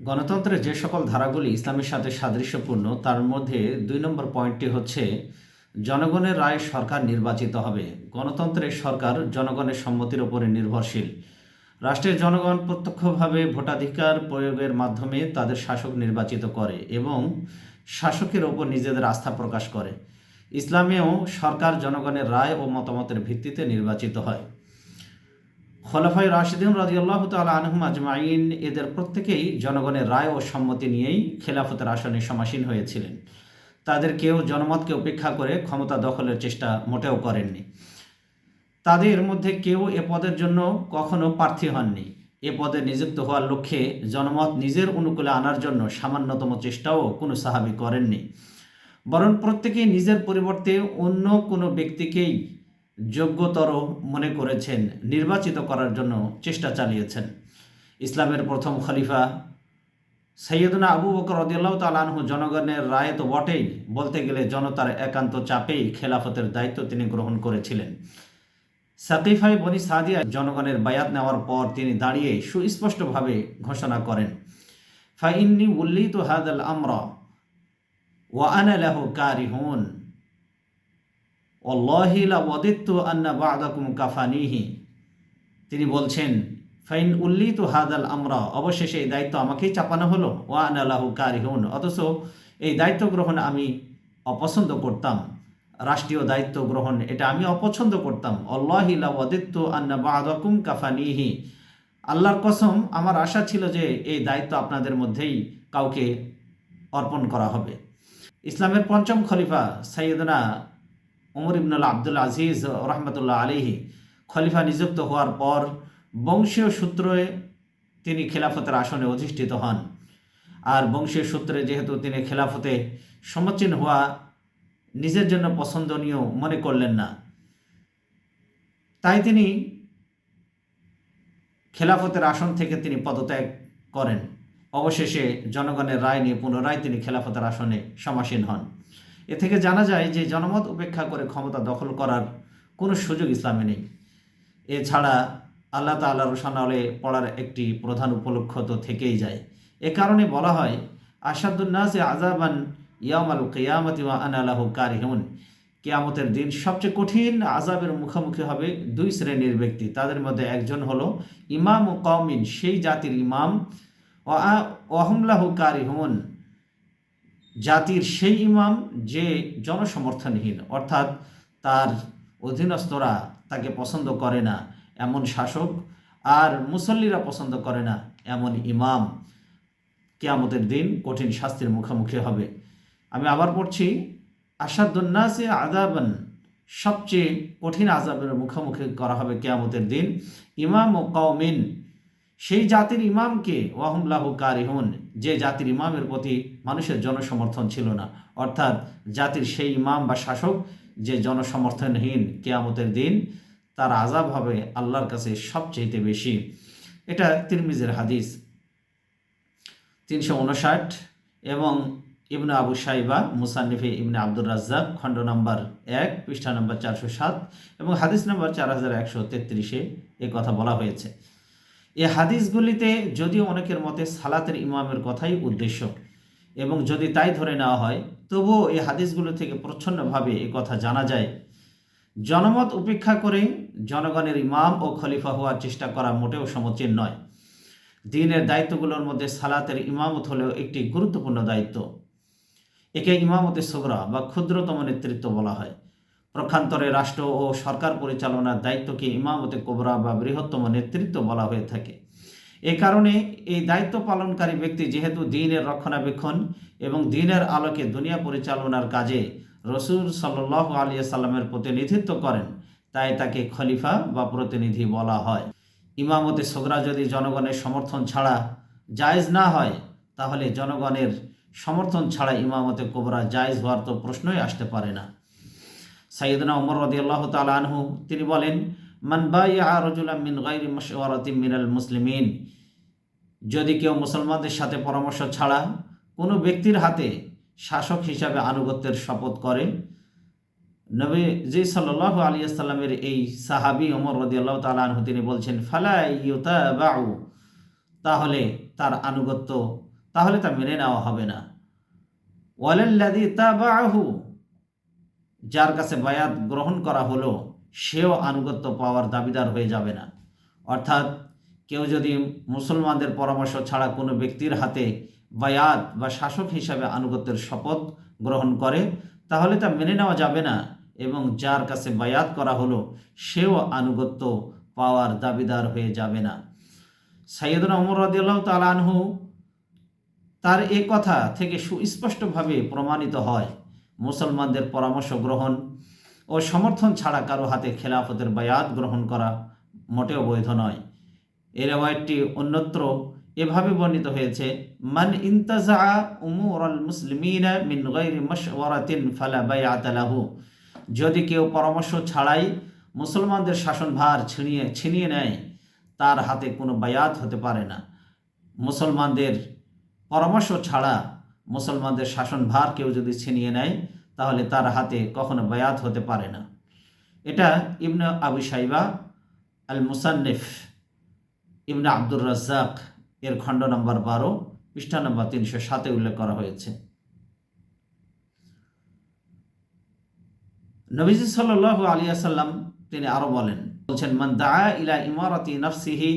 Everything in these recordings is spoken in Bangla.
গণতন্ত্রের যে সকল ধারাগুলি ইসলামের সাথে সাদৃশ্যপূর্ণ তার মধ্যে ২ নম্বর পয়েন্টটি হচ্ছে জনগণের রায়ে সরকার নির্বাচিত হবে। গণতন্ত্রের সরকার জনগণের সম্মতির উপরে নির্ভরশীল। রাষ্ট্রের জনগণ প্রত্যক্ষভাবে ভোটাধিকার প্রয়োগের মাধ্যমে তাদের শাসক নির্বাচিত করে এবং শাসকের ওপর নিজেদের আস্থা প্রকাশ করে। ইসলামেও সরকার জনগণের রায় ও মতামতের ভিত্তিতে নির্বাচিত হয়। খোলাফায়ে রাশিদুন রাদিয়াল্লাহু তাআলা আনহুম আজমাইন এদের প্রত্যেকেই জনগণের রায় ও সম্মতি নিয়েই খেলাফতের আসনে সমাসীন হয়েছিলেন। তাদের কেউ জনমতকে উপেক্ষা করে ক্ষমতা দখলের চেষ্টা মোটেও করেননি। তাদের মধ্যে কেউ এ পদের জন্য কখনো প্রার্থী হননি। এ পদে নিযুক্ত হওয়ার লক্ষ্যে জনমত নিজের অনুকূলে আনার জন্য সামান্যতম চেষ্টাও কোনো সাহাবী করেননি, বরং প্রত্যেকেই নিজের পরিবর্তে অন্য কোনো ব্যক্তিকেই যোগ্যতর মনে করেছেন, নির্বাচিত করার জন্য চেষ্টা চালিয়েছেন। ইসলামের প্রথম খলিফা সৈয়দনা আবু বকর রাদিয়াল্লাহু তাআলা আনহু জনগণের রায় তো বটেই, বলতে গেলে জনতার একান্ত চাপেই খেলাফতের দায়িত্ব তিনি গ্রহণ করেছিলেন। সাকিফায়ে বনি সাদিয়া জনগণের বায়াত নেওয়ার পর তিনি দাঁড়িয়ে সুস্পষ্টভাবে ঘোষণা করেন, ফাইন্নি উল্লিতু হাদাল আমরা ওয়া আনা লাহু কারিহুন ওয়াল্লাহি লা ওয়াদিতু আন্না বা'দাকুম কাফানিহি। তিনি বলছেন, ফাইন উল্লিতু হাদাল আমরা, অবশেষে এই দায়িত্ব আমাকেই চাপানো হলো, ওয়া আনা লাহু কারিহুন, অথচ এই দায়িত্ব গ্রহণ আমি অপছন্দ করতাম। রাষ্ট্রীয় দায়িত্ব গ্রহণ এটা আমি অপছন্দ করতাম। আল্লাহি লা ওয়াদিতু আন্না বা'দাকুম কাফানিহি, আল্লাহর কসম আমার আশা ছিল যে এই দায়িত্ব আপনাদের মধ্যেই কাউকে অর্পণ করা হবে। ইসলামের পঞ্চম খলিফা সৈয়দনা ওমর ইবনুল আব্দুল আজিজ রহমতুল্লাহ আলাইহি খলিফা নিযুক্ত হওয়ার পর বংশীয় সূত্রে তিনি খেলাফতের আসনে অধিষ্ঠিত হন। আর বংশীয় সূত্রে যেহেতু তিনি খেলাফতে সমীচীন হওয়া নিজের জন্য পছন্দনীয় মনে করলেন না, তাই তিনি খেলাফতের আসন থেকে তিনি পদত্যাগ করেন। অবশেষে জনগণের রায় নিয়ে পুনরায় তিনি খেলাফতের আসনে সমাসীন হন। এ থেকে জানা যায় যে জনমত উপেক্ষা করে ক্ষমতা দখল করার কোনো সুযোগ ইসলামে নেই। এছাড়া আল্লাহ তাআলার রোশানালে পড়ার একটি প্রধান উপলক্ষ তো থেকেই যায়। এ কারণে বলা হয়, আশাদুন নাসি আযাবান ইয়াউমাল কিয়ামাতি ওয়া আনা লাহু কারিহুন, কিয়ামতের দিন সবচেয়ে কঠিন আযাবের মুখোমুখি হবে দুই শ্রেণীর ব্যক্তি। তাদের মধ্যে একজন হলো ইমাম ও কওমিন, সেই জাতির ইমাম, ওয়া হুম লাহু কারিহুন, জাতির সেই ইমাম যে জনসমর্থনহীন, অর্থাৎ তার অধীনস্থরা তাকে পছন্দ করে না এমন শাসক, আর মুসল্লিরা পছন্দ করে না এমন ইমাম কিয়ামতের দিন কঠিন শাস্তির মুখোমুখি হবে। আমি আবার পড়ছি, আশাদুন নাসি আযাবান, সবচেয়ে কঠিন আযাবের মুখোমুখি করা হবে কিয়ামতের দিন ইমাম ও কওমিন, সেই জাতির ইমামকে, ওয়া হুম লাহু কারিহুন, যে জাতির ইমামের প্রতি মানুষের জনসমর্থন ছিল না, অর্থাৎ জাতির সেই ইমাম বা শাসক যে জনসমর্থনহীন, কিয়ামতের দিন তার আযাব হবে আল্লাহর কাছে সবচেয়ে বেশি। এটা তিরমিজির হাদিস 359 এবং ইবনে আবু শাইবা মুসান্নিফে ইবনে আব্দুর রাজ্জাক খণ্ড নম্বর 1 পৃষ্ঠা নম্বর 407 এবং হাদিস নম্বর 4133-এ এ কথা বলা হয়েছে। এই হাদিসগুলিতে যদিও অনেকের মতে সালাতের ইমামের কথাই উদ্দেশ্য, এবং যদি তাই ধরে নেওয়া হয়, তবুও এই হাদিসগুলো থেকে প্রচ্ছন্নভাবে এ কথা জানা যায়, জনমত উপেক্ষা করে জনগণের ইমাম ও খলিফা হওয়ার চেষ্টা করা মোটেও সমীচীন নয়। দ্বীনের দায়িত্বগুলোর মধ্যে সালাতের ইমামত হলেও একটি গুরুত্বপূর্ণ দায়িত্ব। একে ইমামতে সুগরা বা ক্ষুদ্রতম নেতৃত্ব বলা হয়। পক্ষান্তরে রাষ্ট্র ও সরকার পরিচালনার দায়িত্বকে ইমামতে কোবরা বা বৃহত্তম নেতৃত্ব বলা হয়ে থাকে। এ কারণে এই দায়িত্ব পালনকারী ব্যক্তি যেহেতু দ্বীনের রক্ষণাবেক্ষণ এবং দ্বীনের আলোকে দুনিয়া পরিচালনার কাজে রসুল সাল্লাল্লাহু আলাইহি সাল্লামের প্রতিনিধিত্ব করেন, তাই তাকে খলিফা বা প্রতিনিধি বলা হয়। ইমামতে সুগরা যদি জনগণের সমর্থন ছাড়া জায়েজ না হয়, তাহলে জনগণের সমর্থন ছাড়া ইমামতে কোবরা জায়েজ হওয়ার তো প্রশ্নই আসতে পারে না। সাইয়েদনা ওমর রাদিয়াল্লাহু তাআলা আনহু তিনি বলেন, মান বাইআ রাজুলান মিন গায়রি মাশওয়ারাতিন মিনাল মুসলিমিন, যদি কেউ মুসলমানদের সাথে পরামর্শ ছাড়া কোনো ব্যক্তির হাতে শাসক হিসাবে আনুগত্যের শপথ করে, নবীজি সাল্লাল্লাহু আলাইহি সাল্লামের এই সাহাবী ওমর রাদিয়াল্লাহু তাআলা আনহু তিনি বলছেন, ফালা ইউতাবাউ, তাহলে তার আনুগত্য তাহলে তা মেনে নেওয়া হবে না। ওয়ালাল্লাযী তাবাআহু, যার কাছে বায়াত গ্রহণ করা হলো সেও আনুগত্য পাওয়ার দাবিদার হয়ে যাবে না। অর্থাৎ কেউ যদি মুসলমানদের পরামর্শ ছাড়া কোনো ব্যক্তির হাতে বায়াত বা শাসক হিসাবে আনুগত্যের শপথ গ্রহণ করে তাহলে তা মেনে নেওয়া যাবে না, এবং যার কাছে বায়াত করা হলো সেও আনুগত্য পাওয়ার দাবিদার হয়ে যাবে না। সাইয়েদনা ওমর রাদিয়াল্লাহু তাআলা আনহু তার এ কথা থেকে সুস্পষ্টভাবে প্রমাণিত হয় মুসলমানদের পরামর্শ গ্রহণ ও সমর্থন ছাড়া কারো হাতে খেলাফতের বায়াত গ্রহণ করা মোটেও বৈধ নয়। এই রিওয়ায়াতটি অন্যত্র এভাবে বর্ণিত হয়েছে, মান ইনতাজা উমুরাল মুসলিমিনা মিন গায়রি মাশওয়ারাতিন ফালা বায়াতা লাহু, যদি কেউ পরামর্শ ছাড়াই মুসলমানদের শাসনভার ছিনিয়ে নেয় তার হাতে কোনো বায়াত হতে পারে না। মুসলমানদের পরামর্শ ছাড়া মুসলমানদের শাসনভার কেউ যদি ছিনিয়ে নেয় তাহলে তার হাতে কখনো বায়াত হতে পারে না। এটা ইবনে আবু শাইবা আল মুসান্নিফ ইবনে আব্দুর রাজ্জাক এর খণ্ড নম্বর 12 পৃষ্ঠা নম্বর 307 উল্লেখ করা হয়েছে। নবীজি সাল্লাল্লাহু আলাইহি ওয়াসাল্লাম তিনি আরো বলছেন, মান দাআ ইলা ইমারাতি নাফসিহি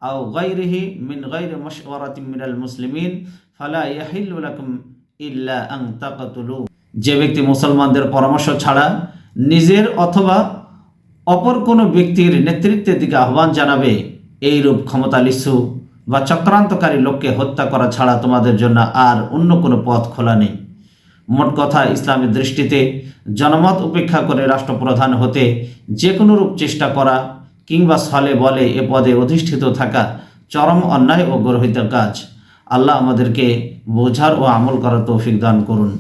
আও গায়রিহি মিন গায়রি মাশওয়ারাতিন মিনাল মুসলিমিন ফালা ইয়াহিল্লু লাকুম ইল্লা আন তাকতুলু, যে ব্যক্তি মুসলমানদের পরামর্শ ছাড়া নিজের অথবা অপর কোনো ব্যক্তির নেতৃত্বের দিকে আহ্বান জানাবে, এইরূপ ক্ষমতালিসু বা চক্রান্তকারী লোককে হত্যা করা ছাড়া তোমাদের জন্য আর অন্য কোনো পথ খোলা নেই। মোট কথা, ইসলামের দৃষ্টিতে জনমত উপেক্ষা করে রাষ্ট্রপ্রধান হতে যে কোনো রূপ চেষ্টা করা কিংবা ছলে বলে এ পদে অধিষ্ঠিত থাকা চরম অন্যায় ও গর্হিত কাজ। আল্লাহ আমাদেরকে বোঝার ও আমল করার তৌফিক দান করুন।